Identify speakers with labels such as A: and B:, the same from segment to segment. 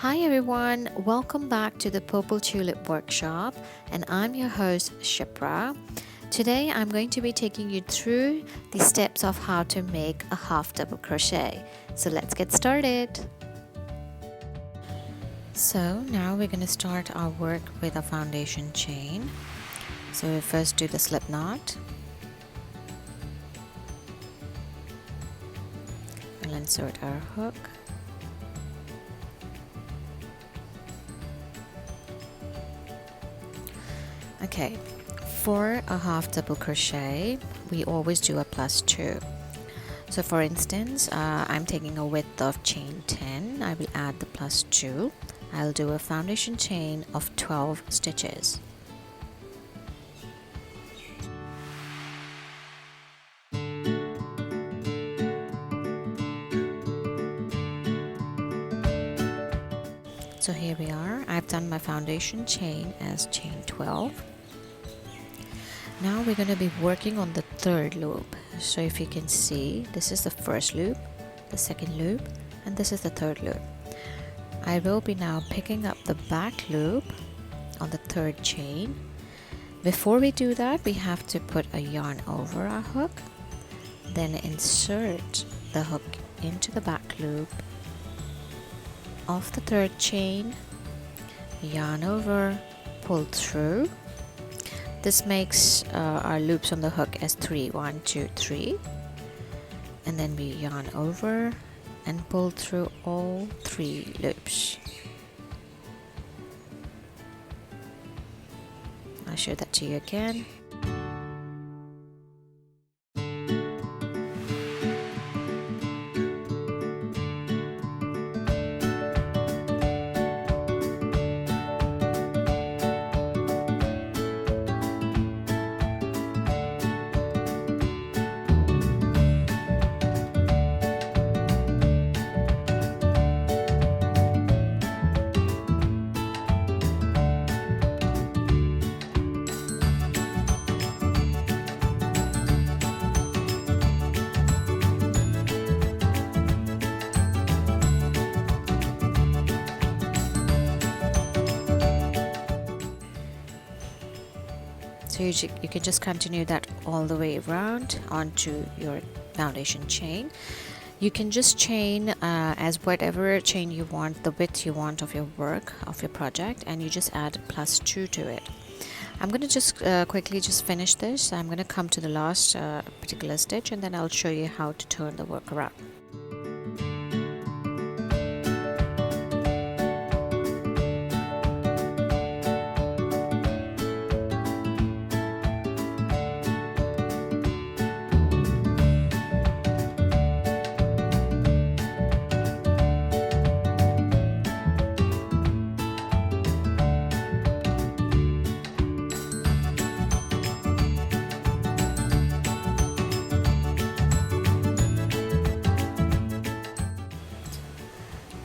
A: Hi everyone, welcome back to the Purple Tulip workshop, and I'm your host Shipra. Today I'm going to be taking you through the steps of how to make a half double crochet. So let's get started. So now we're going to start our work with a foundation chain. So we first do the slip knot. We'll insert our hook. Okay, for a half double crochet, we always do a +2. So for instance, I'm taking a width of chain 10. I will add the +2. I'll do a foundation chain of 12 stitches. So here we are. I've done my foundation chain as chain 12. Now we're going to be working on the third loop. So if you can see, this is the first loop, the second loop, and this is the third loop. I will be now picking up the back loop on the third chain. Before we do that, we have to put a yarn over our hook, then insert the hook into the back loop of the third chain, yarn over, pull through. This makes our loops on the hook as 3, 1, 2, 3, and then we yarn over and pull through all 3 loops. I'll show that to you again. So you can just continue that all the way around onto your foundation chain. You can just chain as whatever chain you want, the width you want of your work, of your project, and you just add +2 to it. I'm going to just quickly just finish this. I'm going to come to the last particular stitch, and then I'll show you how to turn the work around.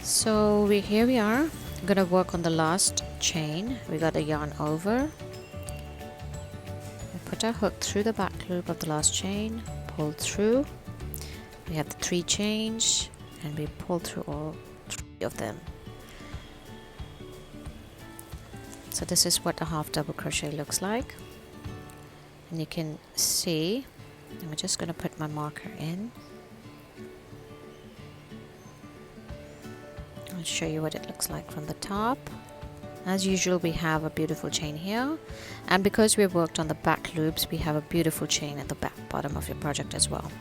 A: So here we are. I'm gonna work on the last chain. We got a yarn over. We put our hook through the back loop of the last chain, pull through. We have the 3 chains, and we pull through all 3 of them. So this is what a half double crochet looks like, and you can see. I'm just gonna put my marker in. I'll show you what it looks like from the top. As usual, we have a beautiful chain here, and because we've worked on the back loops, we have a beautiful chain at the back bottom of your project as well.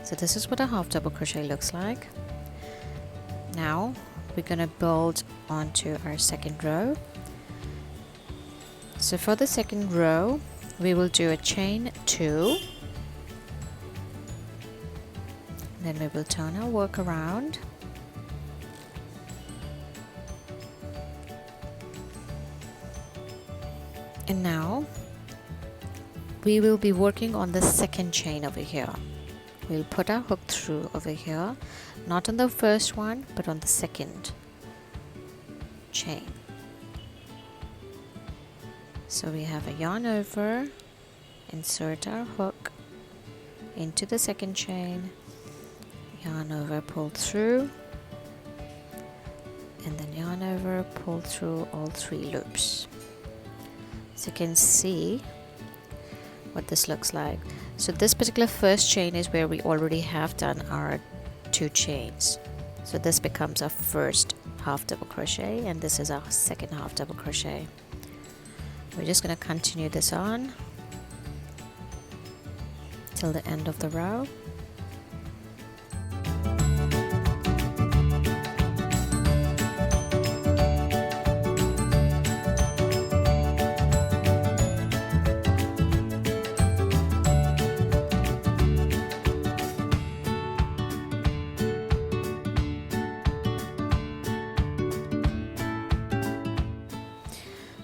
A: So this is what a half double crochet looks like. Now we're going to build onto our second row. So for the second row, we will do a chain 2, then we will turn our work around. And now we will be working on the second chain over here. We'll put our hook through over here, not on the first one, but on the second chain. So we have a yarn over, insert our hook into the second chain, yarn over, pull through, and then yarn over, pull through all 3 loops. So you can see what this looks like. So this particular first chain is where we already have done our 2 chains. So this becomes our first half double crochet, and this is our second half double crochet. We're just going to continue this on till the end of the row.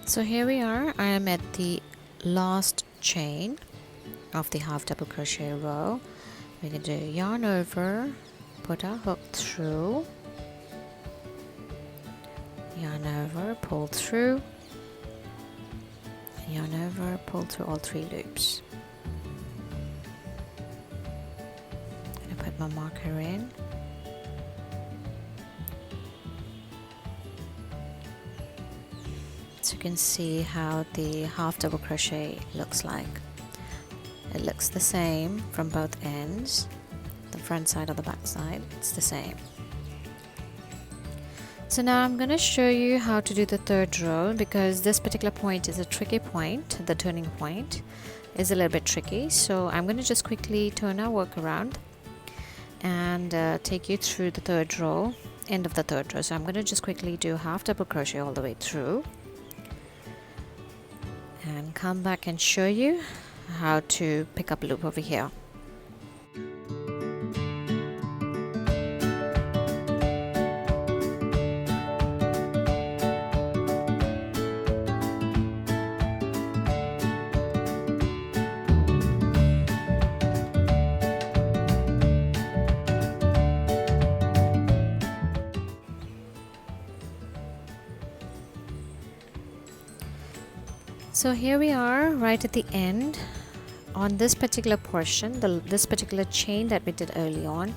A: So here we are. I am at the last chain of the half double crochet row. We're going to do yarn over, put our hook through, yarn over, pull through, yarn over, pull through all 3 loops. I'm going to put my marker in. So you can see how the half double crochet looks like. It looks the same from both ends, the front side or the back side, it's the same. So now I'm going to show you how to do the 3rd row, because this particular point is a tricky point. The turning point is a little bit tricky, so I'm going to just quickly turn our work around and take you through the 3rd row, end of the 3rd row. So I'm going to just quickly do half double crochet all the way through and come back and show you how to pick up a loop over here. So here we are right at the end. On this particular portion, this particular chain that we did early on,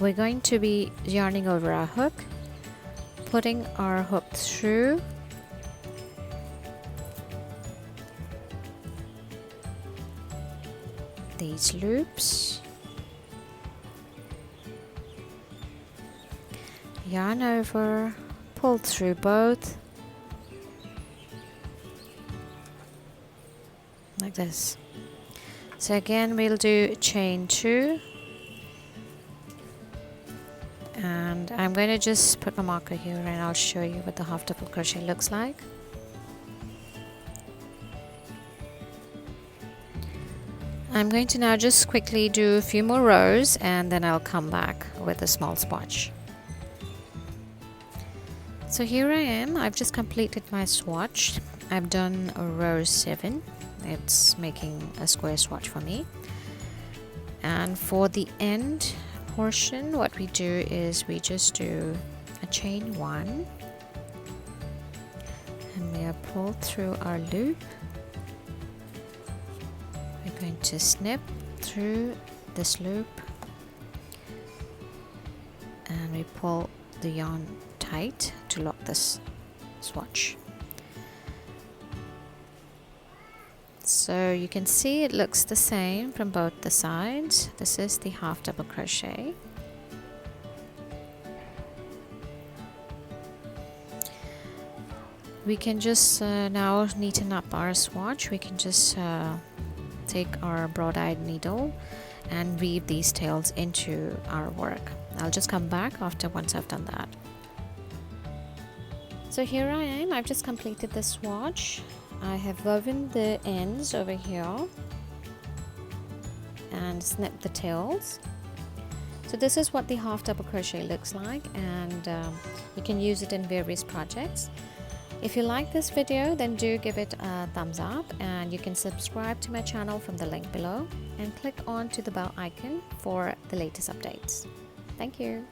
A: we're going to be yarning over our hook, putting our hook through, these loops, yarn over, pull through both, like this. So again we'll do chain 2, and I'm going to just put my marker here and I'll show you what the half double crochet looks like. I'm going to now just quickly do a few more rows and then I'll come back with a small swatch. So here I am, I've just completed my swatch. I've done a row 7. It's making a square swatch for me. And for the end portion, what we do is we just do a chain 1 and we pull through our loop. We're going to snip through this loop and we pull the yarn tight to lock this swatch. So you can see it looks the same from both the sides. This is the half double crochet. We can just now neaten up our swatch. We can just take our broad-eyed needle and weave these tails into our work. I'll just come back once I've done that. So here I am, I've just completed the swatch. I have woven the ends over here and snipped the tails. So this is what the half double crochet looks like, and you can use it in various projects. If you like this video, then do give it a thumbs up, and you can subscribe to my channel from the link below and click on to the bell icon for the latest updates. Thank you.